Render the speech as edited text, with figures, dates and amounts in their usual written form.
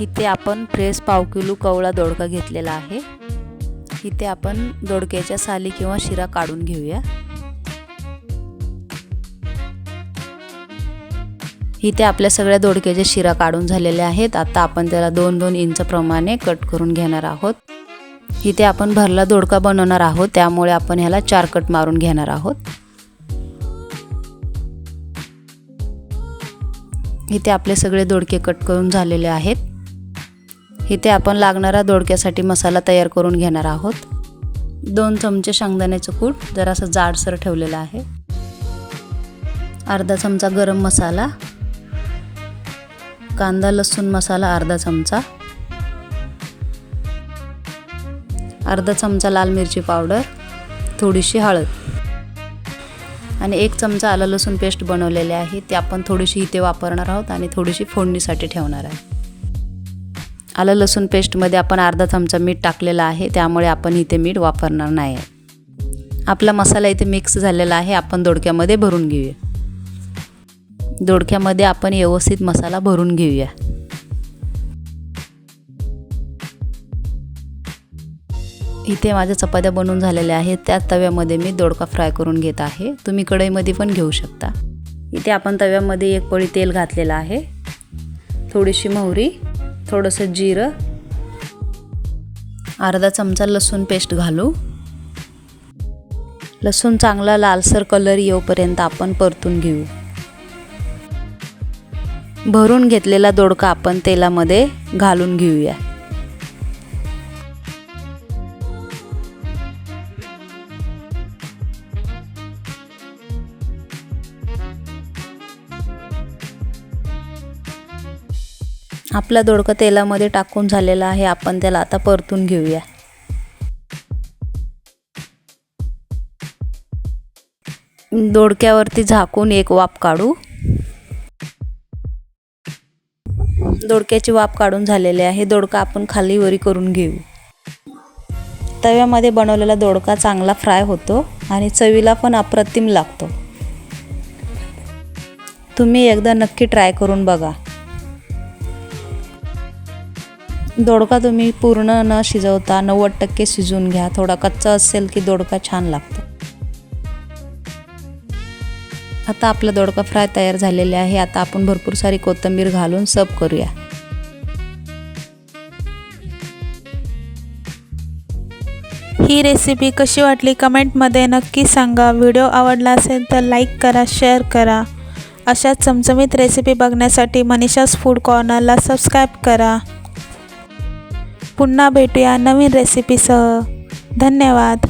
इथे आपण फ्रेश पाव किलो कवळा दोडका घेतलेला आहे। इथे आपण दोडक्याच्या साली किंवा शिरा काढून घेऊया। इथे आपल्या सगळ्या दोडक्याच्या शिरा काढून झालेल्या आहेत। आता आपण त्याला 2-2 इंच प्रमाणे कट करून घेणार आहोत। इथे आपण भरला दोडका बनवणार आहोत, त्यामुळे आपण ह्याला 4 कट मारून घेणार आहोत। इथे आपले सगळे दोडके कट करून झालेले आहेत। इथे आपण लागणारा दोडक्यासाठी मसाला तयार करून घेणार आहोत। 2 चमचे शेंगदाण्याचं कूट जरासं जाडसर ठेवलेला आहे। अर्धा चमचा गरम मसाला, कांदा लसूण मसाला अर्धा चमचा, अर्धा चमचा लाल मिरची पावडर, थोडीशी हळद आणि 1 चमचा आलं लसूण पेस्ट बनवलेले आहे। ते आपण थोडीशी इथे वापरणार आहोत आणि थोडीशी फोडणीसाठी ठेवणार आहे। आलं लसूण पेस्टमध्ये आपण अर्धा चमचा मीठ टाकलेला आहे, त्यामुळे आपण इथे मीठ वापरणार नाही आहे। आपला मसाला इथे मिक्स झालेला आहे। आपण दोडक्यामध्ये भरून घेऊया। दोडक्यामध्ये आपण व्यवस्थित मसाला भरून घेऊया। इथे माझ्या चपात्या बनवून झालेल्या आहेत। त्या तव्यामध्ये मी दोडका फ्राय करून घेत आहे। तुम्ही कढईमध्ये पण घेऊ शकता। इथे आपण तव्यामध्ये 1 पळी तेल घातलेलं आहे, थोडीशी मोहरी, थोडंसं जिरं, अर्धा चमचा लसूण पेस्ट घालू। लसूण चांगला लालसर कलर येऊपर्यंत आपण परतून घेऊ। भरून घेतलेला दोडका आपण तेलामध्ये घालून घेऊया। आपला दोडका तेलामध्ये टाकून झालेला आहे। आपण त्याला आता परतून घेऊया। दोडक्यावरती झाकून 1 वाफ काढू। दोडक्याची वाफ काढून झालेली आहे। दोडका आपण खाली वरी करून घेऊ। तव्यामध्ये बनवलेला दोडका चांगला फ्राय होतो आणि चवीला पण अप्रतिम लागतो। तुम्ही एकदा नक्की ट्राय करून बघा। दोडका तुम्ही पूर्ण न शिजवता 90% शिजवून घ्या। थोडा कच्चा असेल की दोडका छान लागतो। आता आपला दोडका फ्राय तयार झालेला आहे। आता आपण भरपूर सारी कोथिंबीर घालून सर्व करूया। ही रेसिपी कशी वाटली कमेंटमध्ये नक्की सांगा। व्हिडिओ आवडला असेल तर लाईक करा, शेअर करा। अशाच चमचमीत रेसिपी बघण्यासाठी मनीषाज फूड कॉर्नरला सबस्क्राईब करा। पुन्हा भेटूया नवीन रेसिपीसह। धन्यवाद।